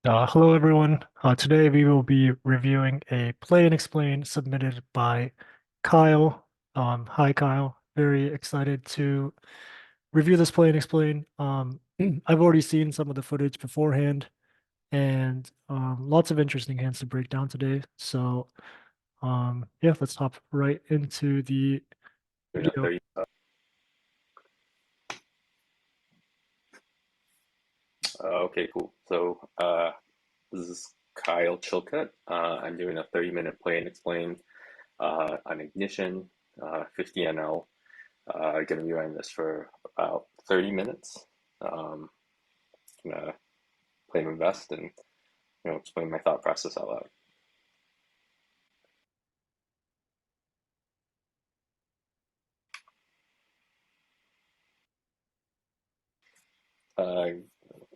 Hello, everyone. Today we will be reviewing a play and explain submitted by Kyle. Hi, Kyle. Very excited to review this play and explain. I've already seen some of the footage beforehand and lots of interesting hands to break down today. So, yeah, let's hop right into the Doing a video. 30. Okay, cool. This is Kyle Chilcutt. I'm doing a 30-minute play and explain on Ignition, 50 NL. Gonna be running this for about 30 minutes. Gonna play and invest and explain my thought process out loud. Uh,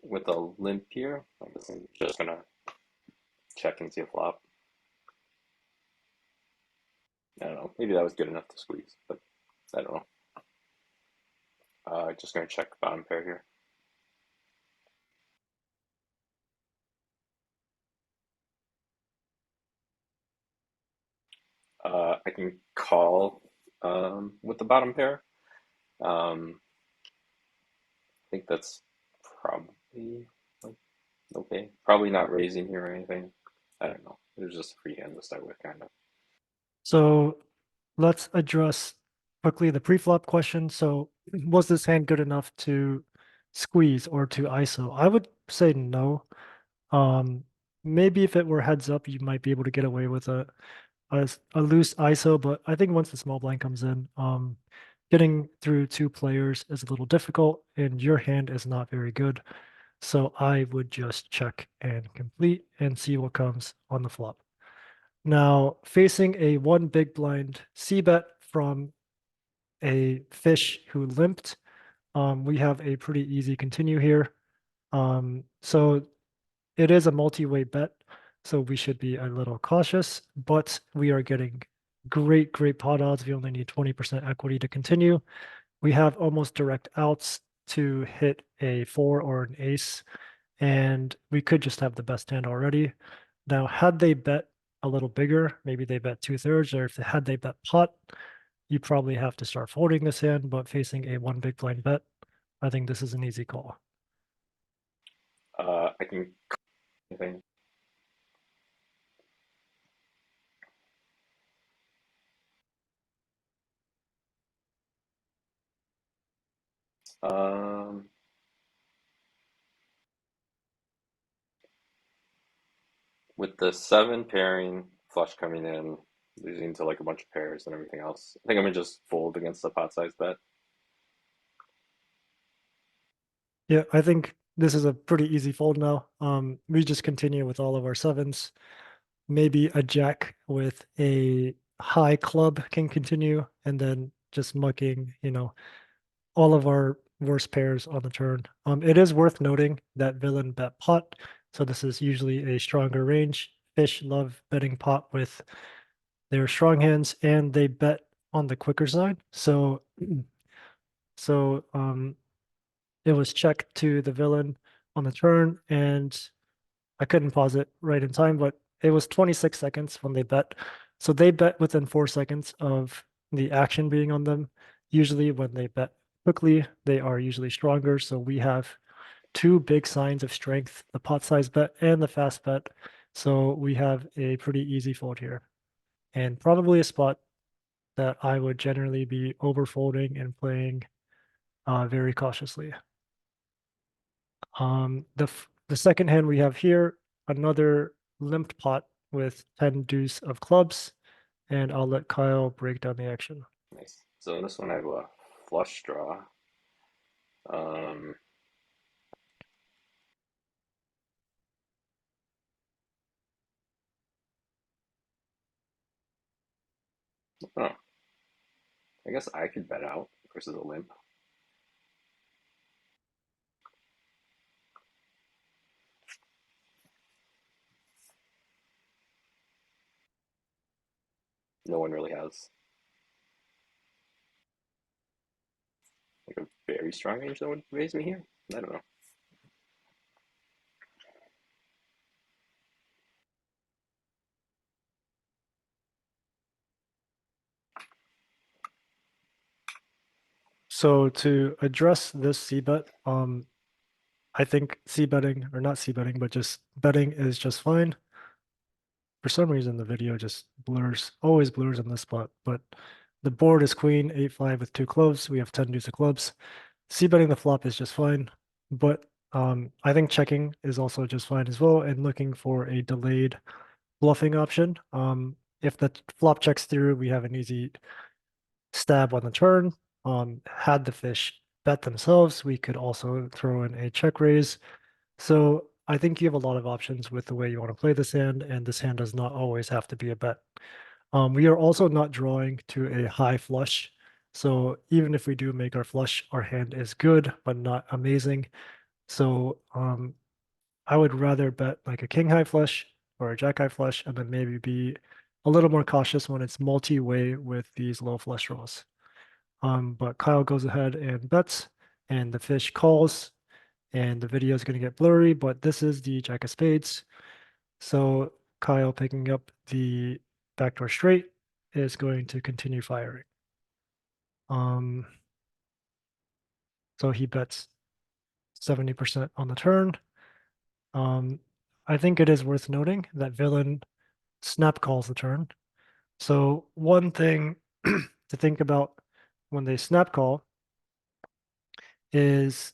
with a limp here, I guess I'm just gonna check and see a flop. I don't know. Maybe that was good enough to squeeze, but I don't know. Just gonna check bottom pair here. I can call with the bottom pair. I think that's probably like, okay. Probably not raising here or anything. I don't know. It was just a free hand to start with, kind of. So let's address quickly the pre-flop question. So was this hand good enough to squeeze or to ISO? I would say no. Um, Maybe if it were heads up, you might be able to get away with a loose ISO, but I think once the small blind comes in, getting through two players is a little difficult, and your hand is not very good. So I would just check and complete and see what comes on the flop. Now, facing a one big blind C bet from a fish who limped, we have a pretty easy continue here. So it is a multi-way bet, so we should be a little cautious, but we are getting great pot odds. We only need 20% equity to continue. We have almost direct outs to hit a four or an ace, and we could just have the best hand already. Now, had they bet a little bigger, maybe they bet 2/3, or if they had they bet pot, you probably have to start folding this hand, but facing a one big blind bet, I think this is an easy call. I can. I think. Um, with the seven pairing flush coming in, losing to like a bunch of pairs and everything else, I think I'm gonna just fold against the pot size bet. Yeah, I think this is a pretty easy fold now. We just continue with all of our sevens. Maybe a jack with a high club can continue, and then just mucking, all of our worst pairs on the turn. It is worth noting that villain bet pot, so this is usually a stronger range. Fish love betting pot with their strong hands, and they bet on the quicker side. So it was checked to the villain on the turn, and I couldn't pause it right in time, but it was 26 seconds when they bet. So they bet within 4 seconds of the action being on them. Usually, when they bet quickly, they are usually stronger. So we have two big signs of strength, the pot size bet and the fast bet. So we have a pretty easy fold here, and probably a spot that I would generally be overfolding and playing very cautiously. The second hand we have here, another limped pot with 10 deuce of clubs, and I'll let Kyle break down the action. Nice. So this one I have a flush draw. Um, oh, I guess I could bet out versus a limp. No one really has like a very strong range that would raise me here. I don't know. So to address this C bet, I think C betting or not C betting, but just betting is just fine. For some reason, the video just blurs, always blurs in this spot. But the board is queen, 8-5 with two clubs. We have 10 deuce of clubs. C betting the flop is just fine. But I think checking is also just fine as well, and looking for a delayed bluffing option. If the flop checks through, we have an easy stab on the turn. Had the fish bet themselves, we could also throw in a check raise. So I think you have a lot of options with the way you want to play this hand, and this hand does not always have to be a bet. We are also not drawing to a high flush. So even if we do make our flush, our hand is good, but not amazing. So I would rather bet like a king high flush or a jack high flush, and then maybe be a little more cautious when it's multi-way with these low flush draws. But Kyle goes ahead and bets, and the fish calls, and the video is going to get blurry, but this is the jack of spades. So Kyle picking up the backdoor straight is going to continue firing. Um, so he bets 70% on the turn. Um, I think it is worth noting that villain snap calls the turn. So one thing to think about when they snap call is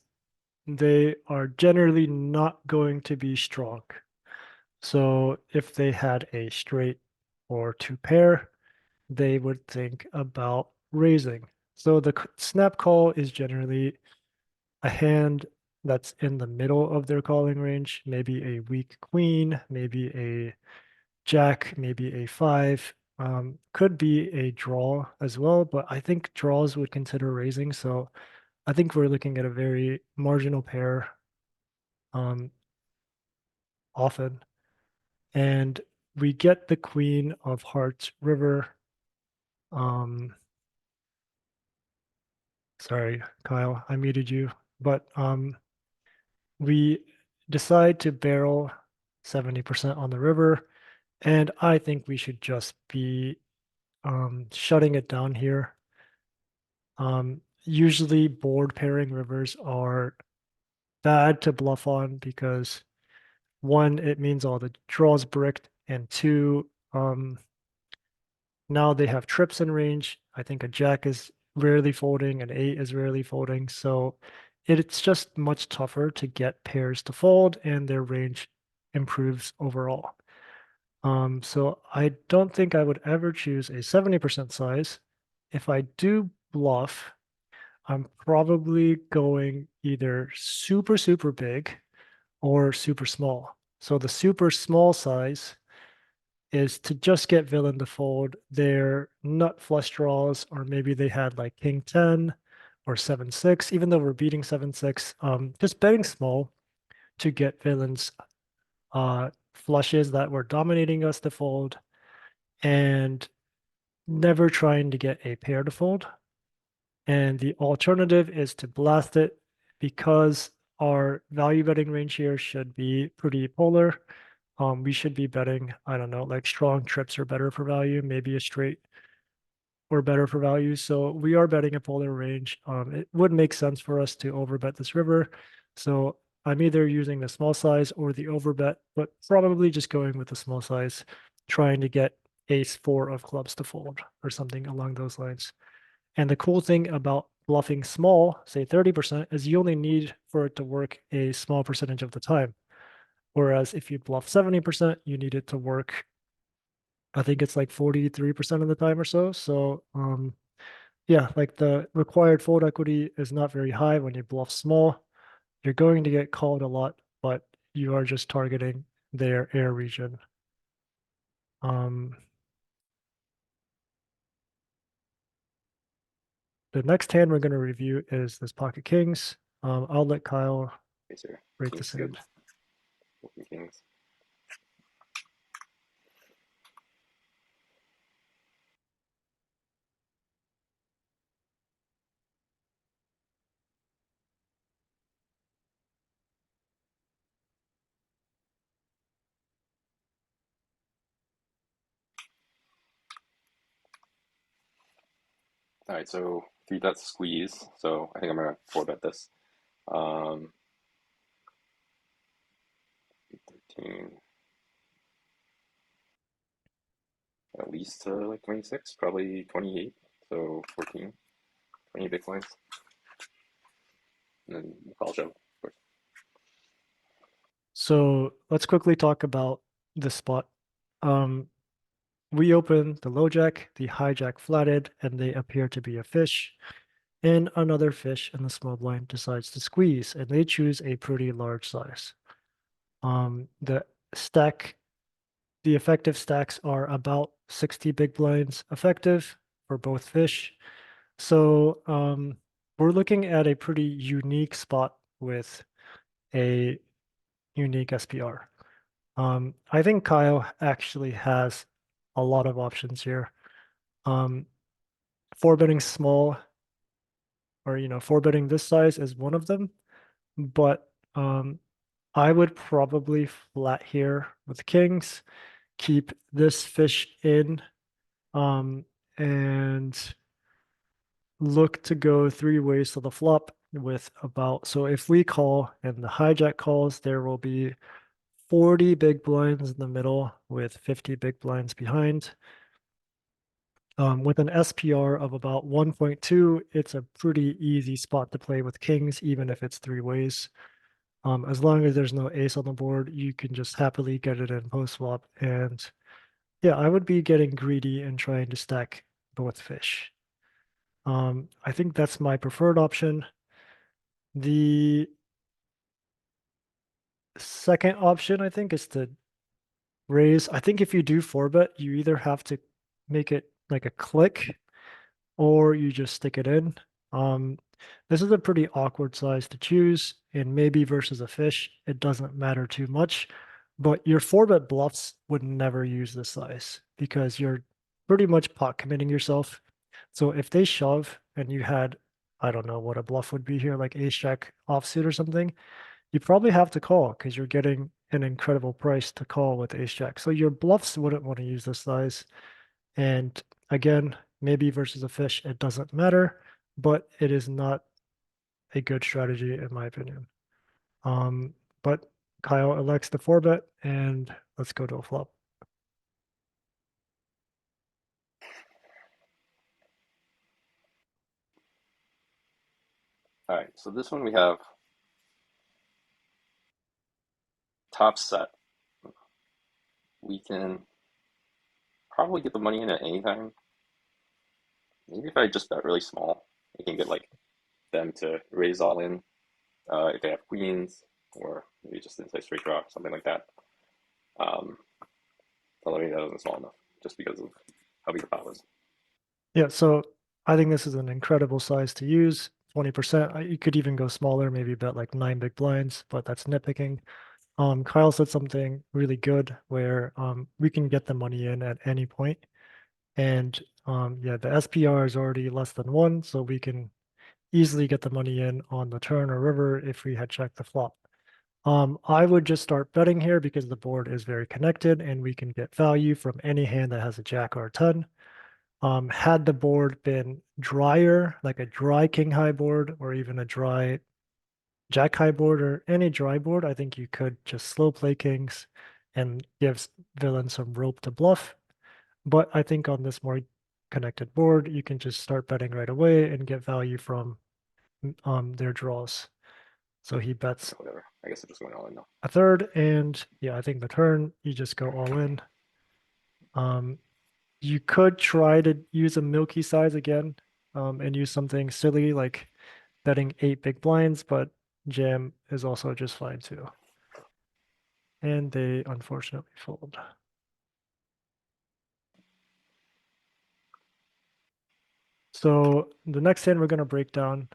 they are generally not going to be strong. So if they had a straight or two pair, they would think about raising. So the snap call is generally a hand that's in the middle of their calling range, maybe a weak queen, maybe a jack, maybe a five. Could be a draw as well, but I think draws would consider raising. So I think we're looking at a very marginal pair um, often. And we get the queen of hearts river. Um, sorry, Kyle, I muted you. But we decide to barrel 70% on the river. And I think we should just be shutting it down here. Usually board pairing rivers are bad to bluff on because one, it means all the draws bricked, and two, now they have trips in range. I think a jack is rarely folding, an eight is rarely folding. So it's just much tougher to get pairs to fold, and their range improves overall. So I don't think I would ever choose a 70% size. If I do bluff, I'm probably going either super, super big or super small. So the super small size is to just get villain to fold their nut flush draws, or maybe they had like king 10 or 7-6, even though we're beating 7-6, just betting small to get villains flushes that were dominating us to fold, and never trying to get a pair to fold. And the alternative is to blast it, because our value betting range here should be pretty polar. We should be betting, I don't know, like strong trips are better for value, maybe a straight or better for value. So we are betting a polar range. It would make sense for us to overbet this river. So I'm either using the small size or the overbet, but probably just going with the small size, trying to get ace four of clubs to fold or something along those lines. And the cool thing about bluffing small, say 30%, is you only need for it to work a small percentage of the time. Whereas if you bluff 70%, you need it to work, I think it's like 43% of the time or so. So yeah, like the required fold equity is not very high when you bluff small. You're going to get called a lot, but you are just targeting their air region. Um, the next hand we're going to review is this pocket kings. I'll let Kyle Okay, sir. rate this King's good. hand. Open kings. All right, so three bet squeeze. So I think I'm gonna four bet this. 13, at least to like 26, probably 28. So 14, 20 big blinds, and then we'll call shove, of course. So let's quickly talk about this spot. Um, we open the low jack, the hijack flatted, and they appear to be a fish. And another fish in the small blind decides to squeeze, and they choose a pretty large size. The stack, the effective stacks are about 60 big blinds effective for both fish. So we're looking at a pretty unique spot with a unique SPR. I think Kyle actually has a lot of options here. Um, four betting small or four betting this size is one of them, but I would probably flat here with kings, keep this fish in, um, and look to go three ways to the flop with about, so if we call and the hijack calls, there will be 40 big blinds in the middle with 50 big blinds behind. With an SPR of about 1.2, it's a pretty easy spot to play with kings, even if it's three ways. As long as there's no ace on the board, you can just happily get it in post flop. And yeah, I would be getting greedy and trying to stack both fish. I think that's my preferred option. The second option, I think, is to raise. I think if you do four bet, you either have to make it like a click or you just stick it in. Um, this is a pretty awkward size to choose, and maybe versus a fish, it doesn't matter too much. But your four bet bluffs would never use this size because you're pretty much pot committing yourself. So if they shove and you had, I don't know what a bluff would be here, like ace jack offsuit or something, you probably have to call because you're getting an incredible price to call with ace jack. So your bluffs wouldn't want to use this size. And again, maybe versus a fish, it doesn't matter, but it is not a good strategy in my opinion. Um, but Kyle elects the four bet, and let's go to a flop. All right, so this one we have top set. We can probably get the money in at any time. Maybe if I just bet really small, I can get like them to raise all in if they have queens, or maybe just inside straight draw, something like that. Um, although maybe that wasn't small enough, just because of how big the pot was. Yeah, so I think this is an incredible size to use. 20%. You could even go smaller, maybe bet like nine big blinds, but that's nitpicking. Kyle said something really good where we can get the money in at any point. And yeah, the SPR is already less than one, so we can easily get the money in on the turn or river if we had checked the flop. I would just start betting here because the board is very connected and we can get value from any hand that has a jack or a ton. Had the board been drier, like a dry king high board or even a dry jack high board or any dry board, I think you could just slow play kings and give villain some rope to bluff. But I think on this more connected board, you can just start betting right away and get value from their draws. So he bets Whatever. I guess it just went all in now. a third, and yeah, I think the turn you just go all in. Um, you could try to use a milky size again, and use something silly like betting eight big blinds, but jam is also just fine too. And they unfortunately fold. So the next hand we're going to break down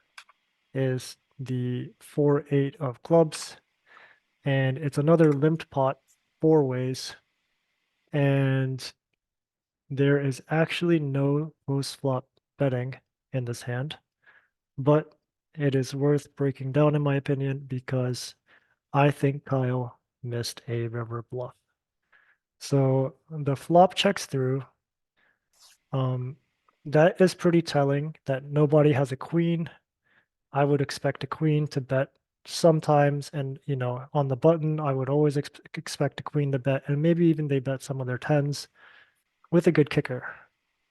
is the 4-8 of clubs, and it's another limped pot four ways, and there is actually no post flop betting in this hand, but it is worth breaking down in my opinion because I think Kyle missed a river bluff. So the flop checks through. Um, That is pretty telling that nobody has a queen. I would expect a queen to bet sometimes, and on the button, I would always expect a queen to bet, and maybe even they bet some of their tens with a good kicker.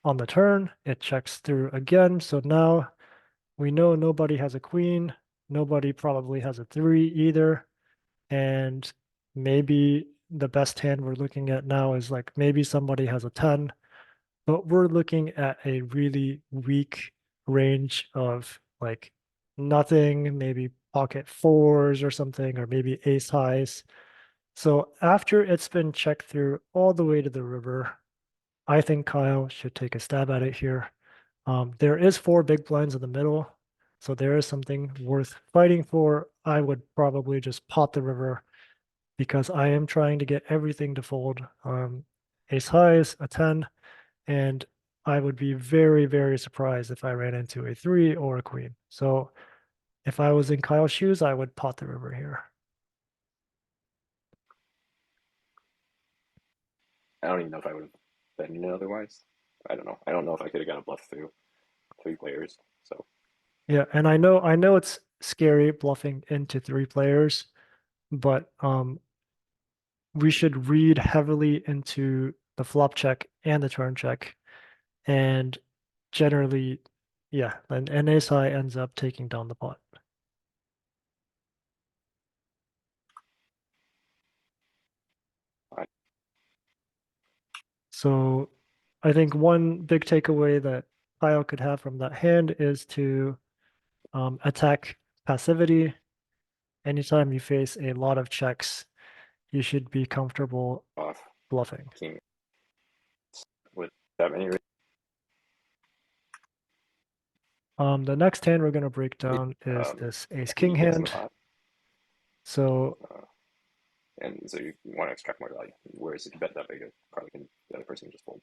On the turn, it checks through again, so now we know nobody has a queen, nobody probably has a three either, and maybe the best hand we're looking at now is like maybe somebody has a 10, but we're looking at a really weak range of like nothing, maybe pocket fours or something, or maybe ace highs. So after it's been checked through all the way to the river, I think Kyle should take a stab at it here. There is four big blinds in the middle, so there is something worth fighting for. I would probably just pot the river because I am trying to get everything to fold. Ace highs, a 10, and I would be very, very surprised if I ran into a three or a queen. So if I was in Kyle's shoes, I would pot the river here. I don't even know if I would have been it otherwise. I don't know. I don't know if I could have got a bluff through three players. So Yeah, and I know it's scary bluffing into three players, but we should read heavily into the flop check and the turn check. And generally, yeah, an ace high ends up taking down the pot. I, So I think one big takeaway that Kyle could have from that hand is to attack passivity. Anytime you face a lot of checks, you should be comfortable off bluffing. king with that many. The next hand we're going to break Yeah, down is this ace king equity mixing a hand. lot, So uh, and so you want to extract more value. Whereas if you bet that big, it probably can the other person can just fold.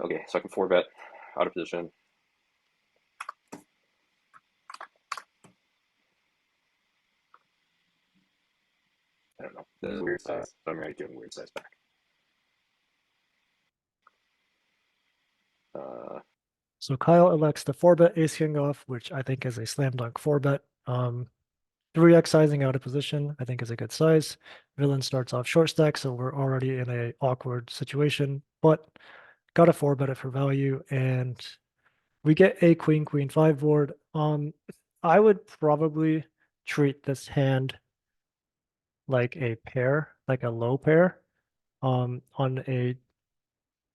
Okay, so I can four bet out of position. I don't know. This is a weird size, so I'm already doing weird size back. Uh, so Kyle elects the four bet ace king off, which I think is a slam dunk four bet. 3x sizing out of position, I think is a good size. Villain starts off short stack, so we're already in a awkward situation, but got a four bet it for value, and we get a queen queen five board. I would probably treat this hand like a pair, like a low pair, on a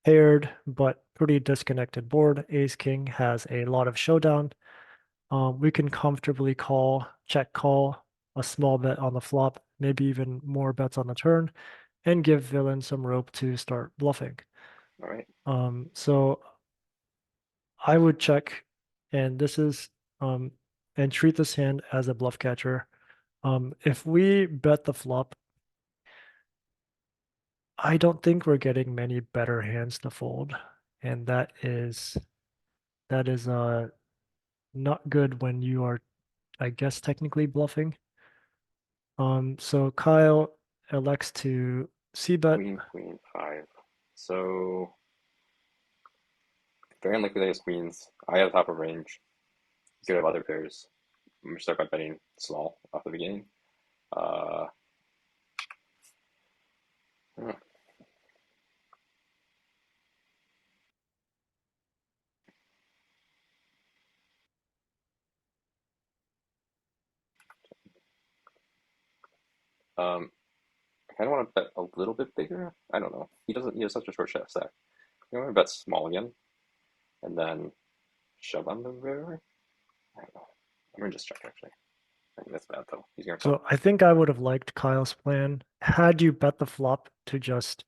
paired but pretty disconnected board. Ace king has a lot of showdown. We can comfortably call, check call, a small bet on the flop, maybe even more bets on the turn, and give villain some rope to start bluffing. all right. So I would check, and this is and treat this hand as a bluff catcher. If we bet the flop, I don't think we're getting many better hands to fold, and that is not good when you are, I guess, technically bluffing. So Kyle elects to c bet. Queen, queen, five. So very unlikely that he has queens. I have top of range. He's gonna have other pairs. I'm gonna start by betting small off the beginning. Uh, hmm, um, I kind of want to bet a little bit bigger. I don't know. He doesn't. He has such a short chef stack. I want to bet small again, and then shove on the river. I don't know. I'm gonna just check actually. I think that's bad though. He's gonna call. So I think I would have liked Kyle's plan had you bet the flop to just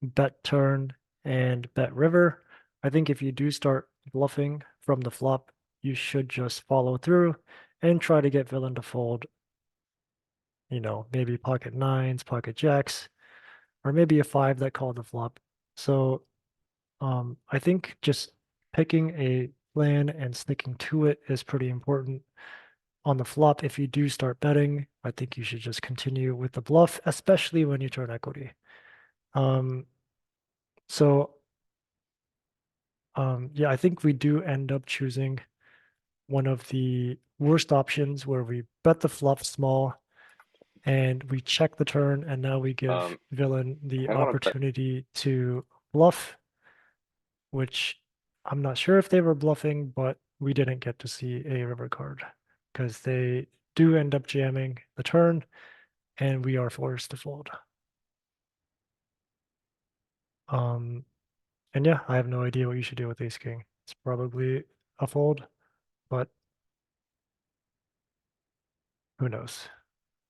bet turn and bet river. I think if you do start bluffing from the flop, you should just follow through and try to get villain to fold, maybe pocket nines, pocket jacks, or maybe a five that called the flop. So I think just picking a plan and sticking to it is pretty important. On the flop, if you do start betting, I think you should just continue with the bluff, especially when you turn equity. Um, so Yeah, I think we do end up choosing one of the worst options where we bet the flop small and we check the turn, and now we give villain I the kind of want to bet. opportunity to bluff, which I'm not sure if they were bluffing, but we didn't get to see a river card because they do end up jamming the turn and we are forced to fold. Um, and yeah, I have no idea what you should do with ace king. It's probably a fold, but who knows?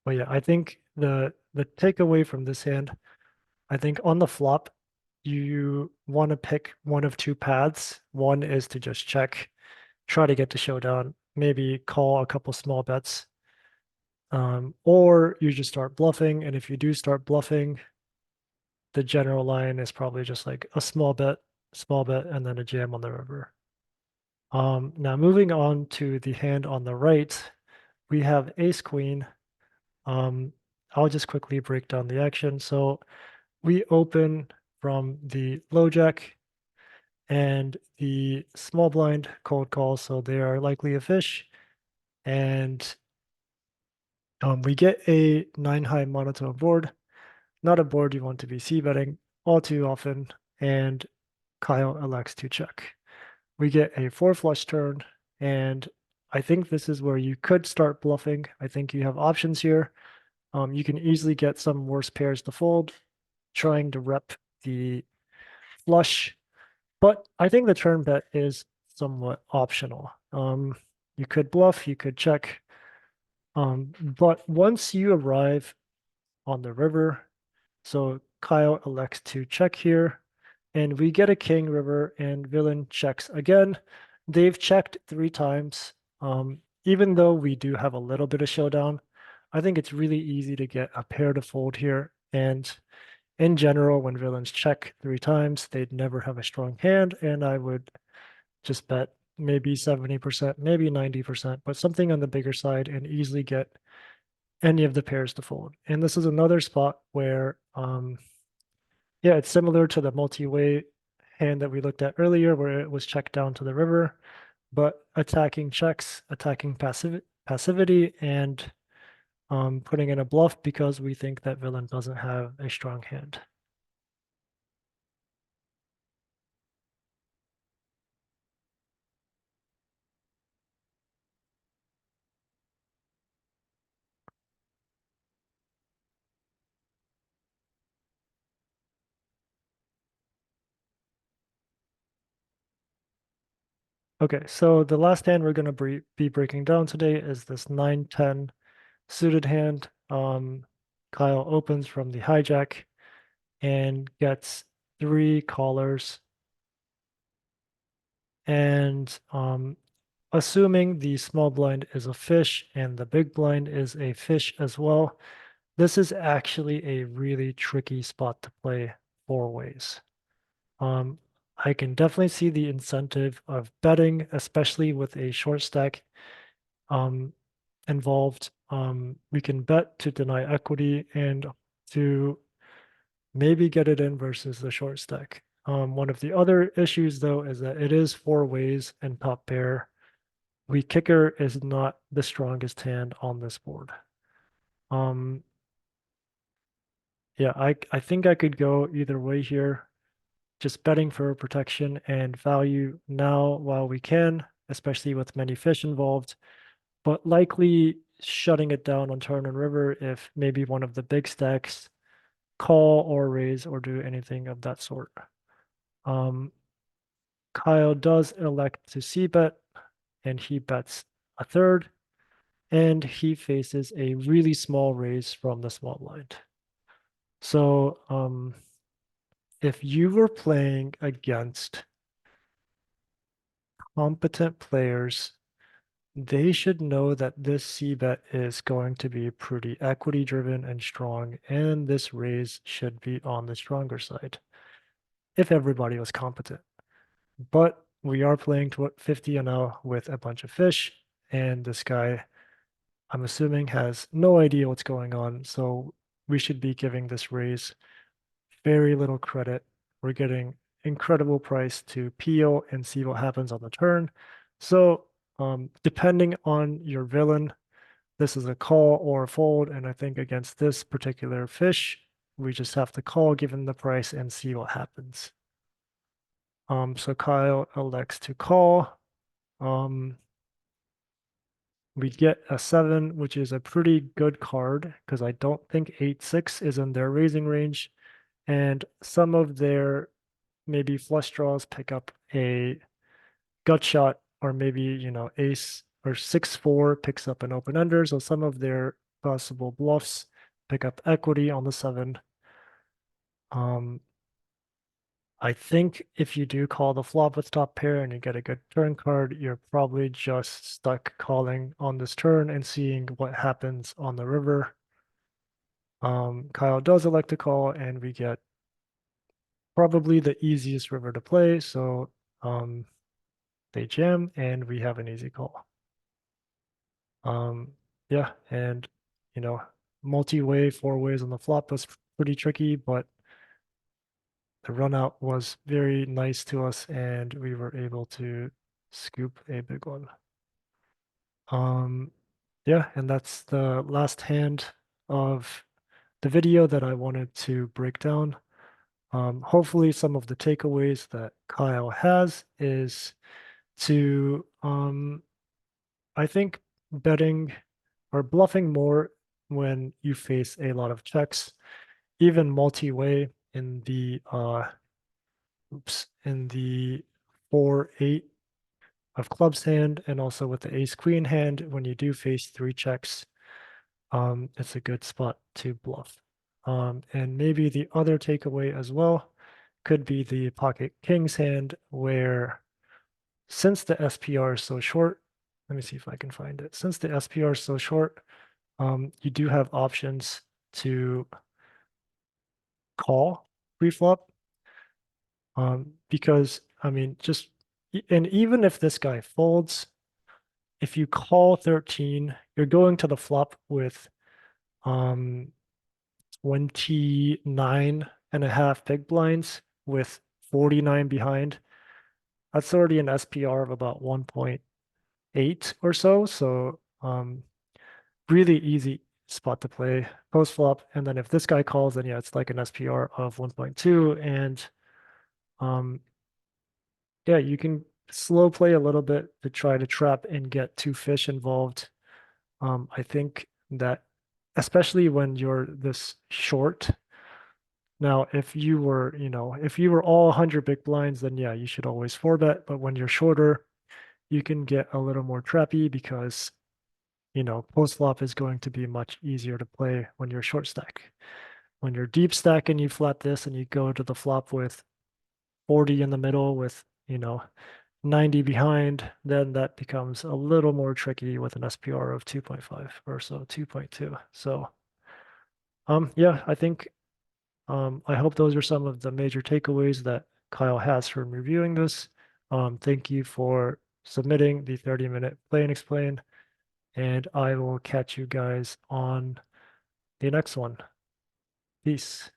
But yeah, I think the takeaway from this hand, I think on the flop, you want to pick one of two paths. One is to just check, try to get to showdown, maybe call a couple small bets, or you just start bluffing. And if you do start bluffing, the general line is probably just like a small bet, and then a jam on the river. Now moving on to the hand on the right, we have ace queen. Um, I'll just quickly break down the action. So we open from the low jack and the small blind cold call, so they are likely a fish. And we get a 9 high monotone board, not a board you want to be c betting all too often, and Kyle elects to check. We get a 4 flush turn, and I think this is where you could start bluffing. I think you have options here. You can easily get some worse pairs to fold, trying to rep the flush, but I think the turn bet is somewhat optional. You could bluff, you could check, but once you arrive on the river, so Kyle elects to check here, and we get a king river, and villain checks again. They've checked 3 times. Even though we do have a little bit of showdown, I think it's really easy to get a pair to fold here. And in general, when villains check 3 times, they'd never have a strong hand, and I would just bet maybe 70%, maybe 90%, but something on the bigger side and easily get any of the pairs to fold. And this is another spot where, yeah, it's similar to the multi-way hand that we looked at earlier, where it was checked down to the river, but attacking checks, attacking passivity, and putting in a bluff because we think that villain doesn't have a strong hand. Okay, so the last hand we're going to be breaking down today is this 9-10 suited hand. Kyle opens from the hijack and gets 3 callers. And assuming the small blind is a fish and the big blind is a fish as well, this is actually a really tricky spot to play 4 ways. Um, I can definitely see the incentive of betting, especially with a short stack um, involved. We can bet to deny equity and to maybe get it in versus the short stack. One of the other issues, though, is that it is 4 ways and top pair. We kicker is not the strongest hand on this board. Um, yeah, I think I could go either way here. Just betting for protection and value now while we can, especially with many fish involved, but likely shutting it down on turn and river if maybe one of the big stacks call or raise or do anything of that sort. Um, Kyle does elect to c-bet, and he bets a third, and he faces a really small raise from the small blind. So if you were playing against competent players, they should know that this c-bet is going to be pretty equity driven and strong, and this raise should be on the stronger side if everybody was competent. But we are playing to 50 and 0 with a bunch of fish, and this guy, I'm assuming, has no idea what's going on, so we should be giving this raise very little credit. We're getting incredible price to peel and see what happens on the turn. So depending on your villain, this is a call or a fold, and I think against this particular fish, we just have to call given the price and see what happens. So Kyle elects to call. We get a 7, which is a pretty good card because I don't think 8-6 is in their raising range. And some of their maybe flush draws pick up a gut shot, or maybe, ace or 6-4 picks up an open ender. So some of their possible bluffs pick up equity on the 7. Um, I think if you do call the flop with top pair and you get a good turn card, you're probably just stuck calling on this turn and seeing what happens on the river. Kyle does elect to call, and we get probably the easiest river to play. So they jam, and we have an easy call. Yeah, and multi-way, 4 ways on the flop was pretty tricky, but the run out was very nice to us, and we were able to scoop a big one. Yeah, and that's the last hand of the video that I wanted to break down. Hopefully some of the takeaways that Kyle has is to, I think betting or bluffing more when you face a lot of checks, even multi-way in the in the 4-8 of clubs hand, and also with the ace queen hand, when you do face 3 checks, it's a good spot to bluff. And maybe the other takeaway as well could be the pocket kings hand, where since the SPR is so short, let me see if I can find it. Since the SPR is so short, you do have options to call pre-flop. Because I mean, and even if this guy folds, if you call 13, you're going to the flop with 29.5 big blinds with 49 behind. That's already an SPR of about 1.8 or so. So really easy spot to play post flop. And then if this guy calls, then yeah, it's like an SPR of 1.2. And um, yeah, you can slow play a little bit to try to trap and get 2 fish involved. I think that especially when you're this short. Now, if you were all 100 big blinds, then yeah, you should always 4-bet. But when you're shorter, you can get a little more trappy because, post flop is going to be much easier to play when you're short stack. When you're deep stack and you flat this and you go to the flop with 40 in the middle with, 90 behind, then that becomes a little more tricky with an SPR of 2.5 or so, 2.2. So, yeah, I think I hope those are some of the major takeaways that Kyle has from reviewing this. Thank you for submitting the 30-minute play and explain, and I will catch you guys on the next one. Peace.